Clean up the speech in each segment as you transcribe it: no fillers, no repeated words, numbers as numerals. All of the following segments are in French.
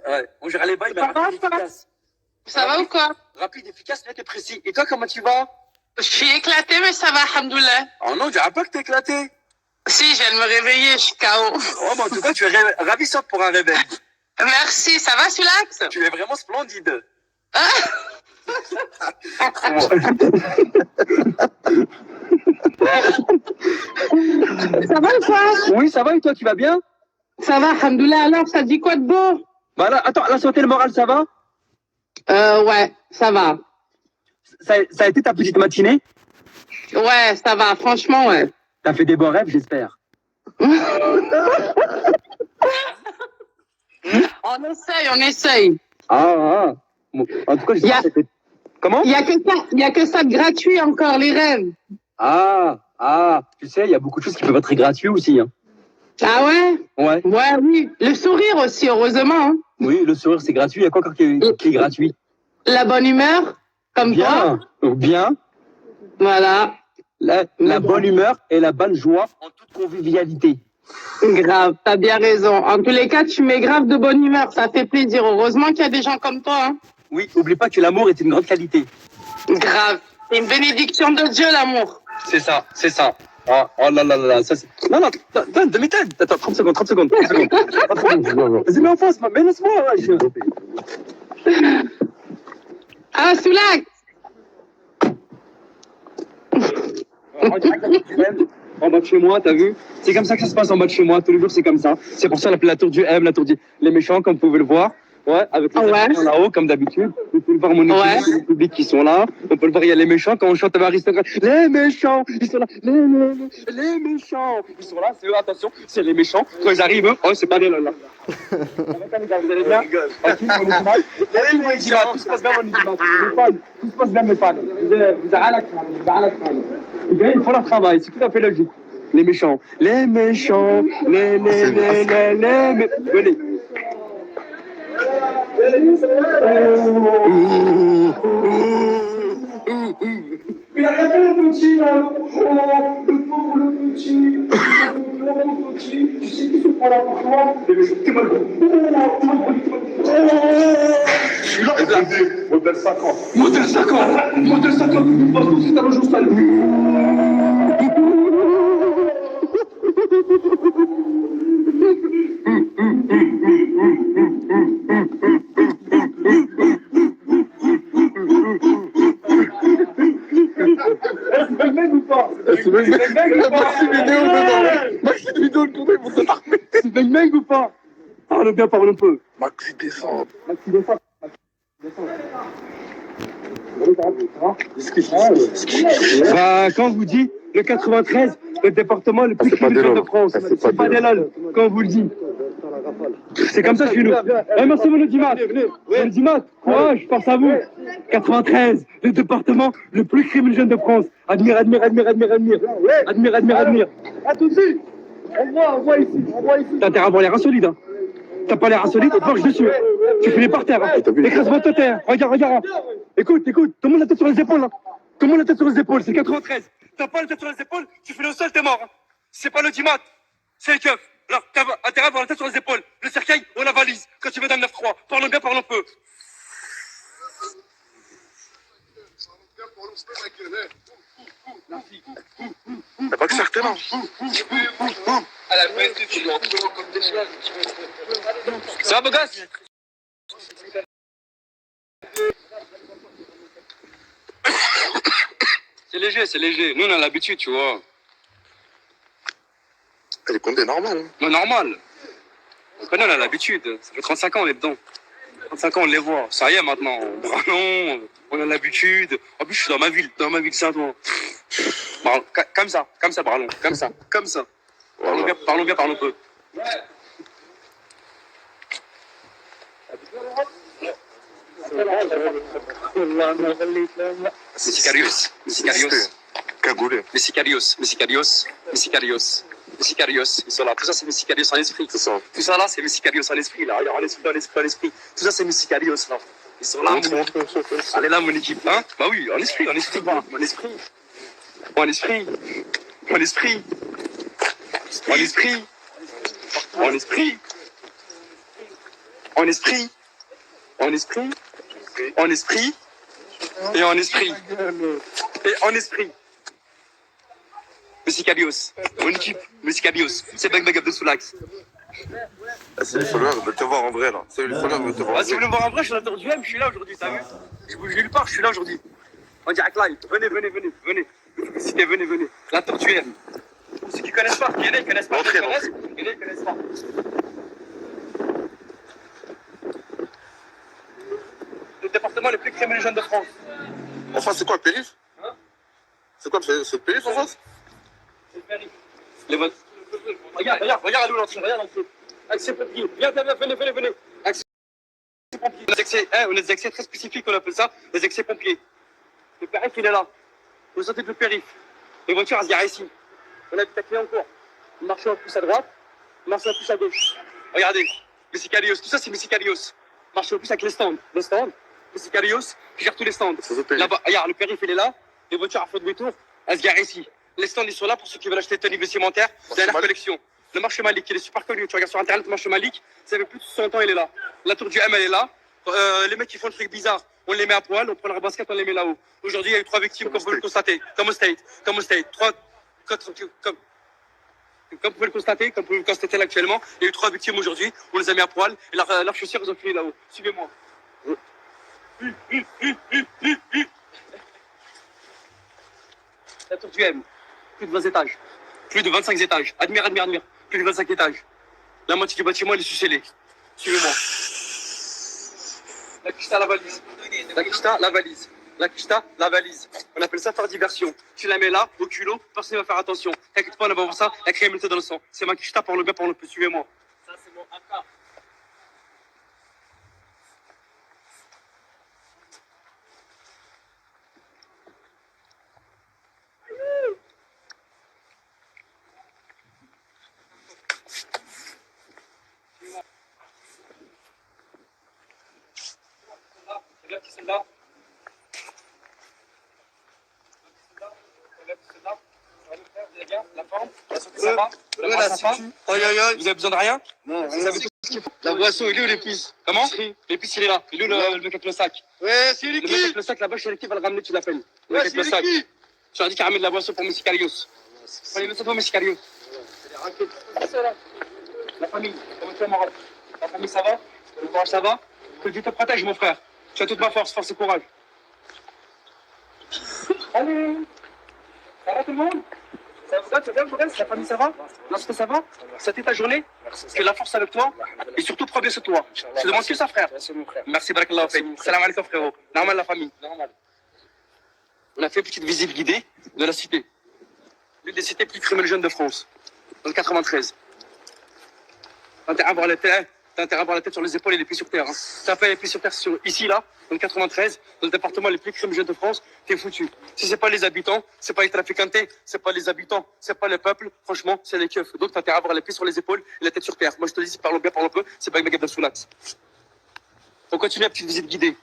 Ouais, on gère les bails, mais Ça va, rapide, ça va? efficace. Ça va ou quoi? Rapide, efficace, net et précis. Et toi, comment tu vas? Je suis éclatée, mais ça va, alhamdoulilah. Oh non, dirais pas que t'es éclaté. Si, je viens de me réveiller, je suis KO. Oh, mais en tout cas, tu es ravissante pour un réveil. Merci, ça va, Sulax? Tu es vraiment splendide. Ça va ou quoi? Oui, ça va et toi, tu vas bien? Ça va, alhamdoulilah. Alors, ça dit quoi de beau? Bah là, attends, la santé, le moral, ça va? Ouais, ça va. Ça a été ta petite matinée? Ouais, ça va, franchement, ouais. T'as fait des bons rêves, j'espère. On essaye. Ah. Bon, en tout cas, j'espère que c'était... Comment? Il y a que ça de gratuit encore, les rêves. Tu sais, il y a beaucoup de choses qui peuvent être gratuites aussi. Hein. Ah ouais? Ouais. Ouais, oui. Le sourire aussi, heureusement. Hein. Oui, le sourire, c'est gratuit. Il y a quoi encore qui est gratuit? La bonne humeur, comme toi. Bien. Voilà. La bonne humeur et la bonne joie en toute convivialité. Grave, t'as bien raison. En tous les cas, tu mets grave de bonne humeur, ça fait plaisir. Heureusement qu'il y a des gens comme toi. Hein. Oui, oublie pas que l'amour est une grande qualité. Grave. C'est une bénédiction de Dieu, l'amour. C'est ça. Oh là, ça c'est... Non, donne, demi-tête. Attends, 30 secondes. Vas-y, mais en face, mais laisse-moi. Ah, Soulax. En bas de chez moi, t'as vu? C'est comme ça que ça se passe en bas de chez moi, tous les jours c'est comme ça. C'est pour ça la tour du M, la tour du... Les méchants, comme vous pouvez le voir. Ouais, avec les gens là-haut, comme d'habitude. Vous pouvez le voir, mon équipe, le public qui sont là. On peut le voir, il y a les méchants, quand on chante avec aristocrate. Les méchants, ils sont là. Les méchants, ils sont là, c'est eux, attention, c'est les méchants. Quand ils arrivent, eux, oh, c'est pas des lols là. Vous allez bien? Tout se passe bien, mon équipe. Tout se passe bien, mes fans. Vous avez à la crâne. Ils font leur travail, c'est tout à fait logique. Les méchants. Venez. Il a rien fait le petit là. Le pauvre petit. Tu sais qui se prend là pour toi? T'es mal. Je suis là. Modèle 50. Modèle 50. Parce que c'est un jour sale. C'est Bang ou pas? Parle bien, parle un peu. Maxi descend. Bah, quand on vous dit le 93, le département le plus criminel de France, c'est pas des lol, quand on vous le dit. C'est comme ça chez nous. Merci mon audimat. Mon audimat, courage, force à vous. 93, le département le plus criminel de France. Admire. À tout de suite. On voit ici. T'as intérêt à avoir l'air insolide. Hein. T'as pas l'air insolide, on te marche dessus. Tu finis par terre. Hein. Écrase-moi de terre. Regarde. Écoute. Tout le monde la tête sur les épaules. Hein. Tout le monde la tête sur les épaules. C'est 93. T'as pas la tête sur les épaules, tu finis au sol, t'es mort. Hein. C'est pas l'audimat, c'est le keuf. Alors, t'as intérêt à avoir la tête sur les épaules. Le cercueil ou la valise. Quand tu vas dans le 9-3. Parlons bien, parlons peu. T'as pas que certains, non? À la fin, tu lui entoures comme des chiens. Ça va, beau gosse? C'est léger. Nous, on a l'habitude, tu vois. Elle est condé normal. Hein. Non, normal. On connaît, on a l'habitude. Ça fait 35 ans, on est dedans. 35 ans, on les voit. Ça y est, maintenant. Branon, on a l'habitude. En plus, je suis dans ma ville Saint-Ouen. Comme ça, Branon. Comme ça. Voilà. Parlons bien, parlons peu. Messicarios. Cagoulé. Messicarios. Ils sont là. Tout ça, c'est Messicarios en esprit. C'est ça. Tout ça là, c'est Messicarios en esprit. Là. Regarde, en esprit. Tout ça, c'est Messicarios là. Ils sont là. Allez là, mon équipe. Hein? Bah oui, en esprit. En esprit. En esprit. En esprit. Et en esprit. Et en esprit. Monsieur Cabios. Mon équipe. Monsieur Cabios. C'est Bang Bang de Soulax. Ah, c'est les followers veulent te voir en vrai là. C'est les followers veulent te voir en Ah, si vous voulez vrai. me voir en vrai, je suis à la Tour du M, je suis là aujourd'hui, t'as vu? Je bouge nulle part, je suis là aujourd'hui. En direct live. Venez, venez, venez, venez. Félicitez, venez, venez. La Tour du M. Pour ceux qui connaissent pas, il y en a qui connaissent pas, Entrez, il y en a qui connaissent pas. Le département le plus criminogène de France. En France, c'est quoi le périph'? Hein? C'est quoi c'est le périph' en France? C'est le périph'. Les votes. Regarde, regarde, regarde à nous l'entrée, regarde l'entrée. Accès pompier. Viens, viens, viens, venez, venez, venez. Accès pompier. On a des accès très spécifiques, on appelle ça des accès pompiers. Le périph', il est là. Vous sortez de le périph'. Les voitures, elles se garent ici. On habite à Clignancourt. On marche un peu plus à droite, on marche un peu plus à gauche. Regardez, Messicalios, tout ça c'est Messicalios. Marche un peu plus avec les stands. Les stands, Messicalios, qui gère tous les stands. C'est le périph'. Là-bas, regarde, le périph' il est là. Les voitures à fond demi-tour, elles se garent ici. Les stands ils sont là pour ceux qui veulent acheter tenue vestimentaire, dernière Malik. collection. Le marché Malik, il est super connu. Tu regardes sur internet, le marché Malik, ça fait plus de 100 ans, il est là. La tour du M, elle est là. Les mecs qui font le truc bizarre, on les met à poil, on prend leur basket, on les met là-haut. Aujourd'hui, il y a eu 3 victimes, comme vous pouvez le constater. Comme au State. 4, comme vous pouvez le constater, comme vous pouvez le constater là actuellement, il y a eu 3 victimes aujourd'hui, on les a mis à poil, et leurs chaussures, ils ont fini là-haut. Suivez-moi. La tour du M, plus de 20 étages, plus de 25 étages. Admire, admire, admire. Plus de 25 étages. La moitié du bâtiment, il est sous-scellé. Suivez-moi. La quicheta, la valise. La quicheta, la valise. La quicheta, la valise. On appelle ça faire diversion. Tu la mets là, au culot, personne ne va faire attention. T'inquiète pas, on va voir ça, la criminalité dans le sang. C'est ma quicheta pour le bien, pour le plus. Suivez-moi. Ça, c'est mon AK. Celle-là. La forme, ça va? Vous avez besoin de rien? Non, Vous avez tout ce qu'il faut. la boisson, il est où l'épice? Comment? L'épice, il est là. Il est où le mec avec le sac? Ouais, c'est Le mec liquide. avec le sac là-bas, chez qui va le ramener, tu l'appelles. Le Ouais, mec avec le c'est sac. liquide. Tu as dit qu'il ramène de la boisson pour Messicalios. Prenez le sac pour Messicalios. La famille, comment tu vas, Maroc? La famille, ça va? Le courage, ça va? Que Dieu te protège, mon frère. Tu as toute ma force, force et courage. Allez! Ça va tout le monde? Ça va, tu vas bien, Forest? La famille, ça va? Lorsque ça va? C'était ta journée? Que la force avec toi et surtout prends bien sur toi. Je te demande que ça, frère. Merci, barakallahu fik. Salam alaikum, frérot. Normal, la famille. Normal. On a fait une petite visite guidée de la cité. L'une des cités plus criminogènes de France. Dans le 93. T'as intérêt à avoir la tête sur les épaules et les pieds sur terre. Hein. T'as pas les pieds sur terre ici, là, dans le 93, dans le département les plus criminogènes de France, t'es foutu. Si c'est pas les habitants, c'est pas les trafiquantés, c'est pas les habitants, c'est pas le peuple, franchement, c'est les keufs. Donc t'as intérêt à avoir les pieds sur les épaules et la tête sur terre. Moi je te dis, si parlons bien, parlons peu, c'est pas une méga de Soulax. On continue la petite visite guidée.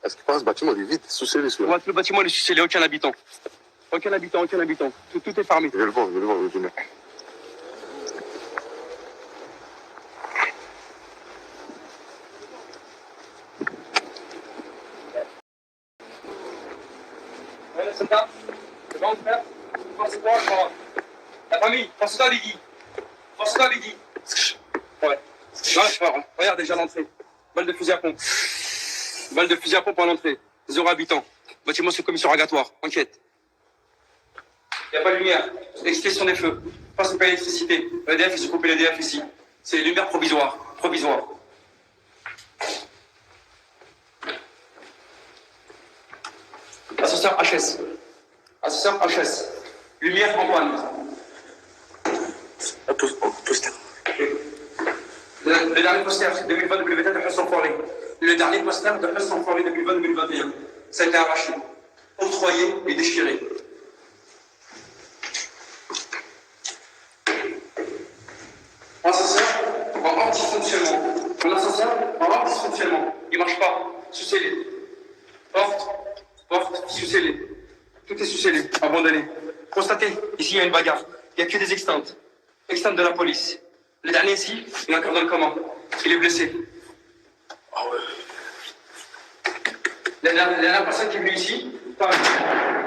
Est-ce que ce bâtiment il est vide, sous-scellé On celui-là? va le bâtiment, il est succès, il n'y a aucun habitant. Aucun habitant, aucun habitant. Tout est fermé. Je vais le voir, je vais le voir, je vais venir. Ouais, c'est ça. C'est bon, frère. Force-toi, je crois. La famille, force-toi, Lydie. Force-toi, Lydie. Ouais. Ouais, je pars. Hein. Regarde déjà l'entrée. Balle de fusil à pompe. Balle de fusil à pompe à l'entrée. 0 habitants. Bâtiment sous commission rogatoire. Enquête. Il n'y a pas de lumière. Extinction des feux. Pas sous l'électricité. L'EDF, ils ont coupé l'EDF ici. C'est les lumières provisoires. Provisoires. Ascenseur HS. Ascenseur HS. Lumière en panne. Poster. Le dernier poster, c'est 2020-2021 de Husson Forêt. Le dernier poster de Husson Forêt 2020-2021. Ça a été arraché, octroyé et déchiré. Ascenseur en hors dysfonctionnement. Mon ascenseur en hors dysfonctionnement. Il ne marche pas. Sous-scellé. Porte, sous-scellé. Tout est sous-scellé, abandonné. Constatez, ici il y a une bagarre. Il n'y a que des extinctes. Extinctes de la police. Le dernier ici, il est encore dans le coma. Il est blessé. La dernière personne qui est venue ici, pareil,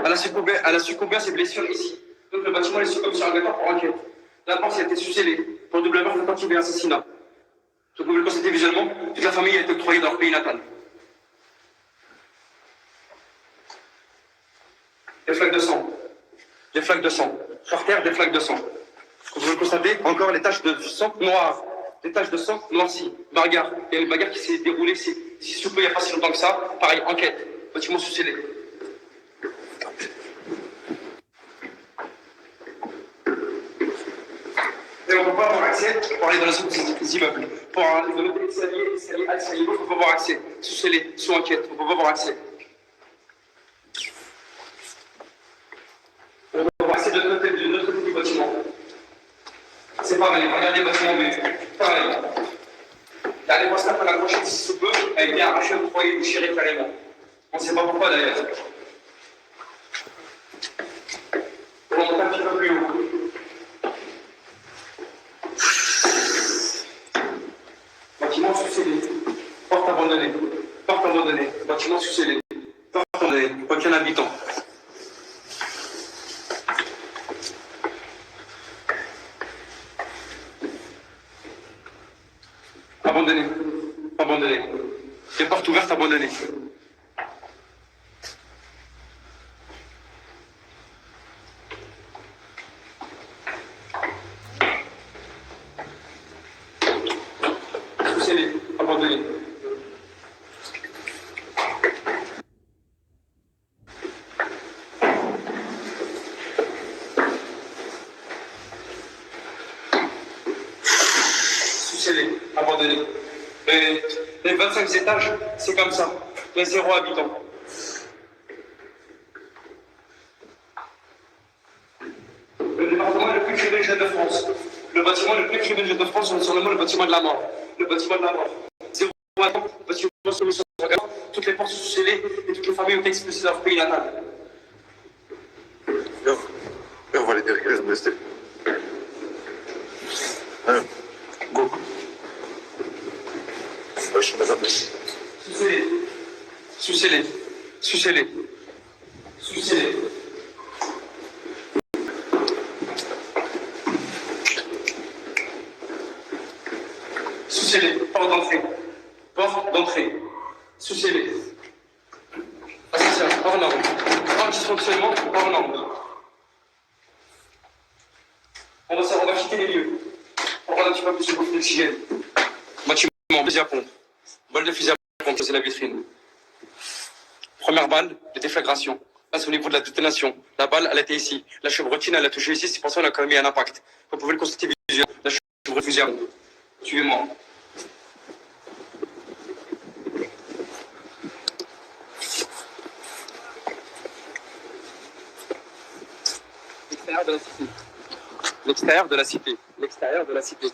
elle a succombé à ses blessures ici. Donc le bâtiment est succombé sur un gâteau pour enquête. La porte a été succélée pour double meurtre, tentative et assassinat. Donc vous pouvez le constater visuellement, toute la famille a été octroyée dans leur pays natal. Des flaques de sang. Des flaques de sang. Par terre, des flaques de sang. Vous pouvez le constater, encore les taches de sang noires. Des taches de sang noircies. Bagarre. Il y a une bagarre qui s'est déroulée ici. Si sous peu, il n'y a pas si longtemps que ça. Pareil, enquête. Bâtiment sous-scellé. Et on ne peut pas avoir accès pour aller dans les autres immeubles. Pour aller escalier, on ne peut pas avoir accès. Sous-scellé, sous enquête, on ne peut pas avoir accès. On peut avoir accès de l'autre côté du bâtiment. C'est pareil, regardez le bâtiment B. Pareil. Là, les postes qu'on a accrochés d'ici sous peu, elle est bien arrachée au foyer déchiré carrément. On ne sait pas pourquoi d'ailleurs. On va monter un petit peu plus haut. Bâtiment sous-scellé. Porte abandonnée. Porte abandonnée. Bâtiment sous-scellé. Porte abandonnée. Aucun habitant. Abandonné. Abandonné. Les portes ouvertes, abandonnées. Sous-scellé. Abandonné. Sous-scellé. Abandonné. Les 25 étages, c'est comme ça. Il y a 0 habitant. Le département le plus criminogène de France. Le bâtiment le plus criminogène de France, on le surnomme le bâtiment de la mort. Le bâtiment de la mort. 0 habitant, bâtiment sur toutes les portes sont scellées et toutes les familles ont été expulsées de leur pays natal. Et on va les diriger, rester. Go. Je suis madame. Sous-scellé. Sous-scellé. Sous-scellé. Sous-scellé. Sous-scellé. Porte d'entrée. Porte d'entrée. Sous-scellé. Ascenseur. Hors norme. Hors dysfonctionnement. Hors norme. On va quitter les lieux. On va un petit peu plus de d'oxygène. Bâtiment, fusil à pompe. Balle de fusil à pompe, c'est la vitrine. Première balle, de déflagration. Là, c'est au niveau de la détonation. La balle, elle était ici. La chevrotine, elle a touché ici. C'est pour ça qu'on a quand même mis un impact. Vous pouvez le constater visuellement. La chevrotine fusil à pompe. Suivez-moi. L'extérieur de la cité. L'extérieur de la cité. L'extérieur de la cité.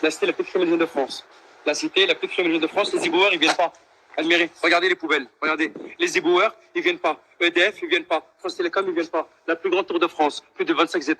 La cité la plus criminogène de France. La cité la plus criminogène de France. Les éboueurs, ils viennent pas. Admirez. Regardez les poubelles. Regardez. Les éboueurs, ils viennent pas. EDF, ils viennent pas. France Télécom, ils viennent pas. La plus grande tour de France. Plus de 25 étages.